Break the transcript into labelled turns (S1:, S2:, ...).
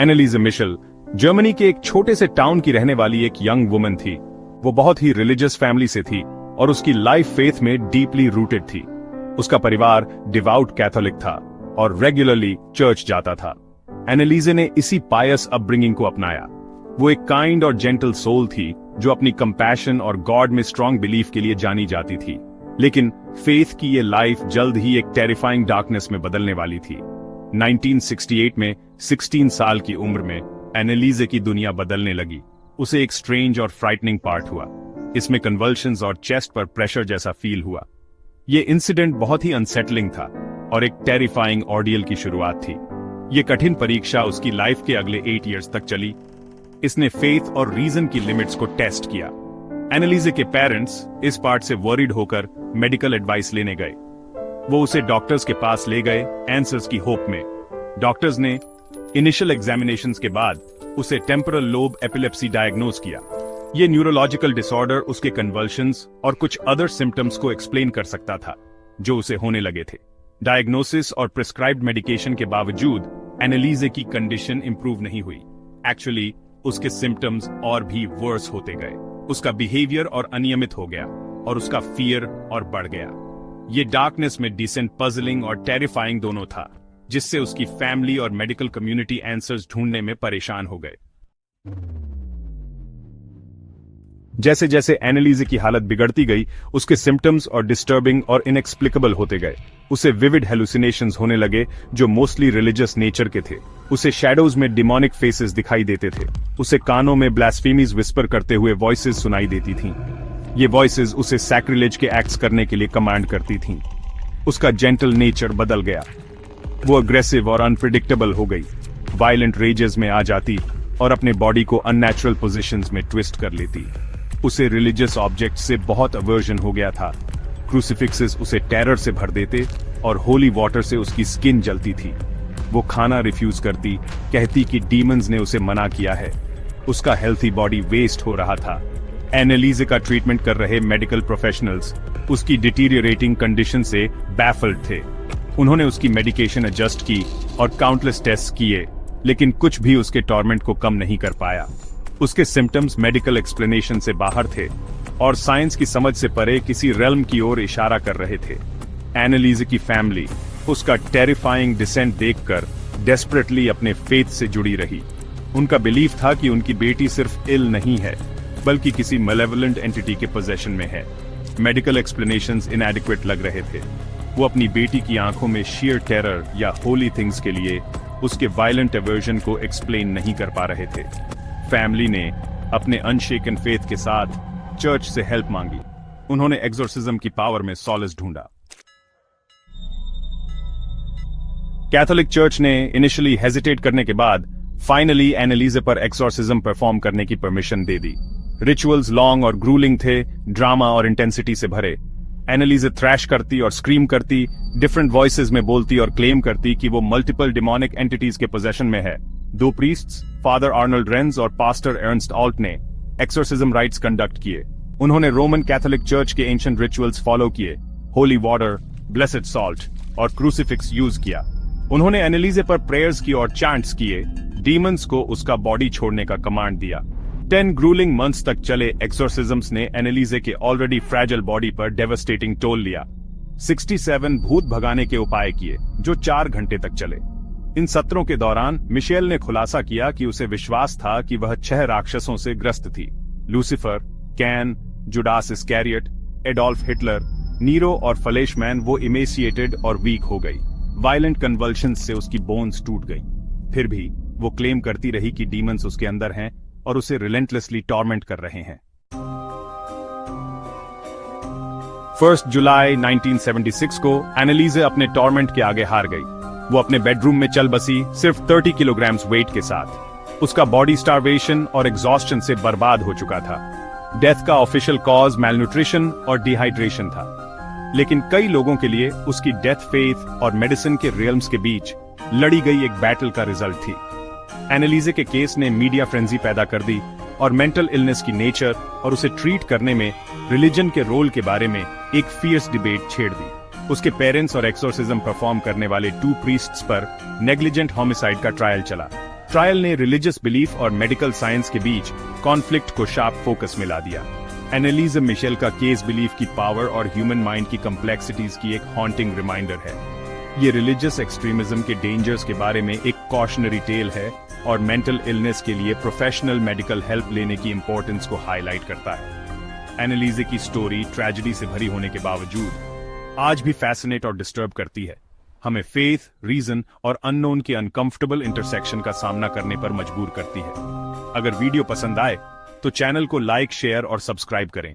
S1: एनालिसे Michel Germany के एक छोटे से टाउन की रहने वाली एक यंग वुमन थी। वो बहुत ही रिलीजियस फैमिली से थी और उसकी लाइफ फेथ में डीपली रूटेड थी। उसका परिवार डिवाउट कैथोलिक था और रेगुलरली चर्च जाता था। एनालिसे ने इसी पायस अपब्रिंगिंग को अपनाया। वो एक काइंड और जेंटल सोल थी जो अपनी कंपैशन और गॉड में स्ट्रॉन्ग बिलीफ के लिए जानी जाती थी। लेकिन फेथ की ये लाइफ जल्द ही एक टेरिफाइंग डार्कनेस में बदलने वाली थी। 1968 में 16 साल की उम्र में एनालिसे की दुनिया बदलने लगी। उसे एक स्ट्रेंज और फ्राइटनिंग पार्ट हुआ। इसमें कन्वल्शंस और चेस्ट पर प्रेशर जैसा फील हुआ। ये इंसिडेंट बहुत ही अनसेटलिंग था और एक टेरिफाइंग ऑर्डियल की शुरुआत थी। ये कठिन परीक्षा उसकी लाइफ के अगले 8 इयर्स तक चली। इसने फेथ और रीजन की लिमिट्स को टेस्ट किया। एनालिसे के पेरेंट्स इस पार्ट से वरीड होकर मेडिकल एडवाइस लेने गए। वो उसे डॉक्टर्स के पास ले गए आंसर्स की होप में। डॉक्टर्स ने इनिशियल एग्जामिनेशंस के बाद उसे टेम्पोरल लोब एपिलेप्सी डायग्नोज किया। ये न्यूरोलॉजिकल डिसऑर्डर उसके कन्वल्शंस और कुछ अदर सिम्टम्स को एक्सप्लेन कर सकता था जो उसे होने लगे थे। डायग्नोसिस और प्रिस्क्राइब्ड मेडिकेशन के बावजूद एनालिसे की कंडीशन इंप्रूव नहीं हुई। एक्चुअली उसके सिम्टम्स और भी वर्स होते गए। उसका बिहेवियर और अनियमित हो गया और उसका फियर और बढ़ गया। ये डार्कनेस में डिसेंट पजलिंग और टेरिफाइंग दोनों था, जिससे उसकी फैमिली और मेडिकल कम्युनिटी आंसर्स ढूंढने में परेशान हो गए। जैसे जैसे एनालिसे की हालत बिगड़ती गई, उसके सिम्टम्स और डिस्टर्बिंग और इनएक्सप्लिकेबल होते गए। उसे विविड हेलुसिनेशंस होने लगे जो मोस्टली रिलीजियस नेचर के थे। उसे शैडोज में डिमोनिक फेसेस दिखाई देते थे। उसे कानों में ब्लास्फेमीज विस्पर करते हुए वॉइसेस सुनाई देती थीं। ये वॉइसेस उसे सैक्रिलेज के एक्ट्स करने के लिए कमांड करती थीं। उसका जेंटल नेचर बदल गया। वो अग्रेसिव और अनप्रिडिक्टेबल हो गई, वायलेंट रेजेस में आ जाती और अपने बॉडी को अननेचुरल पोजीशंस में ट्विस्ट कर लेती। उसे रिलीजियस ऑब्जेक्ट से बहुत अवर्जन हो गया था। क्रूसिफिक्सेस उसे टेरर से भर देते और होली वाटर से उसकी स्किन जलती थी। वो खाना रिफ्यूज करती, कहती कि डीमंस ने उसे मना किया है। उसका हेल्थी बॉडी वेस्ट हो रहा था। एनालिसे का ट्रीटमेंट कर रहे मेडिकल प्रोफेशनल्स उसकी डिटीरियरेटिंग कंडीशन से बैफल्ड थे। उन्होंने उसकी मेडिकेशन एडजस्ट की और काउंटलेस टेस्ट किए, लेकिन कुछ भी उसके टॉर्मेंट को कम नहीं कर पाया। उसके सिम्टम्स मेडिकल एक्सप्लेनेशन से बाहर थे और साइंस की समझ से परे किसी रेल्म की ओर इशारा कर रहे थे। एनालिसे की फैमिली उसका टेरिफाइंग डिसेंट देखकर डेस्परेटली अपने फेथ से जुड़ी रही। उनका बिलीफ था कि उनकी बेटी सिर्फ इल नहीं है, बल्कि किसी मैलेवोलेंट एंटिटी के पोजेशन में है। मेडिकल एक्सप्लेनेशंस इनएडिक्वेट लग रहे थे। वो अपनी बेटी की आंखों में शेयर टेरर या होली थिंग्स के लिए उसके वायलेंट एवर्जन को एक्सप्लेन नहीं कर पा रहे थे। फैमिली ने अपने अनशेकन फेथ के साथ चर्च से हेल्प मांगी। उन्होंने एक्सोर्सिज्म की पावर में सॉलेस ढूंढा। कैथोलिक चर्च ने इनिशियली हेजिटेट करने के बाद फाइनली एनालिसे पर एक्सोर्सिज्म परफॉर्म करने की परमिशन दे दी। रिचुअल्स लॉन्ग और ग्रूलिंग थे, ड्रामा और इंटेंसिटी से भरे। एनालिसे थ्रैश करती और स्क्रीम करती, डिफरेंट वॉइसेस में बोलती और क्लेम करती कि वो मल्टीपल डिमोनिक एंटिटीज के पोजेशन में है। 2 प्रीस्ट्स, फादर आर्नल्ड रेंज और पास्टर अर्नस्ट ऑल्ट ने एक्सोर्सिज्म राइट्स कंडक्ट किए। उन्होंने रोमन कैथोलिक चर्च के एंशिएंट रिचुअल्स फॉलो किए, होली वाटर, ब्लेसेड सॉल्ट और क्रूसिफिक्स यूज किया। उन्होंने एनालिसे पर प्रेयर्स की और चैंट्स किए, डीमंस को उसका बॉडी छोड़ने का कमांड दिया। 10 ग्रूलिंग मंथ्स तक चले एक्सोर्सिज्म्स ने एनालिसे के ऑलरेडी फ्रैजाइल बॉडी पर डेवास्टेटिंग टोल लिया। 67 भूत भगाने के उपाय किए जो 4 घंटे तक चले। इन सत्रों के दौरान मिशेल ने खुलासा किया कि उसे विश्वास था कि वह 6 राक्षसों से ग्रस्त थी। Lucifer, Cain, Judas Iscariot, Adolf Hitler, Nero और फ्लेशमैन। वो इमेसिएटेड और वीक हो गई। वायलेंट कन्वल्शंस से उसकी बोन्स टूट गई। फिर भी वो क्लेम करती रही कि डीमंस उसके अंदर हैं और उसे रिलेंटलेसली टॉर्मेंट कर रहे हैं। 1 जुलाई 1976 को एनालिसे अपने टॉर्मेंट के आगे हार गई। वो अपने बेडरूम में चल बसी, सिर्फ 30 किलोग्राम वेट के साथ। उसका बॉडी स्टार्वेशन और एग्जॉस्शन से बर्बाद हो चुका था। डेथ का ऑफिशियल कॉज मेलन्यूट्रिशन और डिहाइड्रेशन था, लेकिन कई लोगों के लिए उसकी डेथ फेथ और मेडिसिन के रियल्म्स के बीच लड़ी गई एक बैटल का रिजल्ट थी। एनालिसे के केस ने मीडिया फ्रेंजी पैदा कर दी और मेंटल इलनेस की नेचर और उसे ट्रीट करने में रिलीजन के रोल के बारे में एक फियर्स डिबेट छेड़ दी। उसके पेरेंट्स और एक्सोर्सिज्म परफॉर्म करने वाले 2 प्रीस्ट्स पर नेग्लिजेंट होमिसाइड का ट्रायल चला। ट्रायल ने रिलीजियस बिलीफ और मेडिकल साइंस के बीच कॉन्फ्लिक्ट को शार्प फोकस में ला दिया। एनालिज़ मिशेल का केस बिलीफ की पावर और ह्यूमन माइंड की कॉम्प्लेक्सिटीज की एक हॉन्टिंग रिमाइंडर है। ये रिलीजियस एक्सट्रीमिज्म के डेंजर्स के बारे में एक कॉशनरी टेल है और मेंटल इलनेस के लिए प्रोफेशनल मेडिकल हेल्प लेने की इंपॉर्टेंस को हाईलाइट करता है। एनालिज़ की स्टोरी ट्रेजेडी से भरी होने के बावजूद आज भी फैसिनेट और डिस्टर्ब करती है, हमें फेथ, रीजन और अननोन के अनकंफर्टेबल इंटरसेक्शन का सामना करने पर मजबूर करती है। अगर वीडियो पसंद आए तो चैनल को लाइक, शेयर और सब्सक्राइब करें।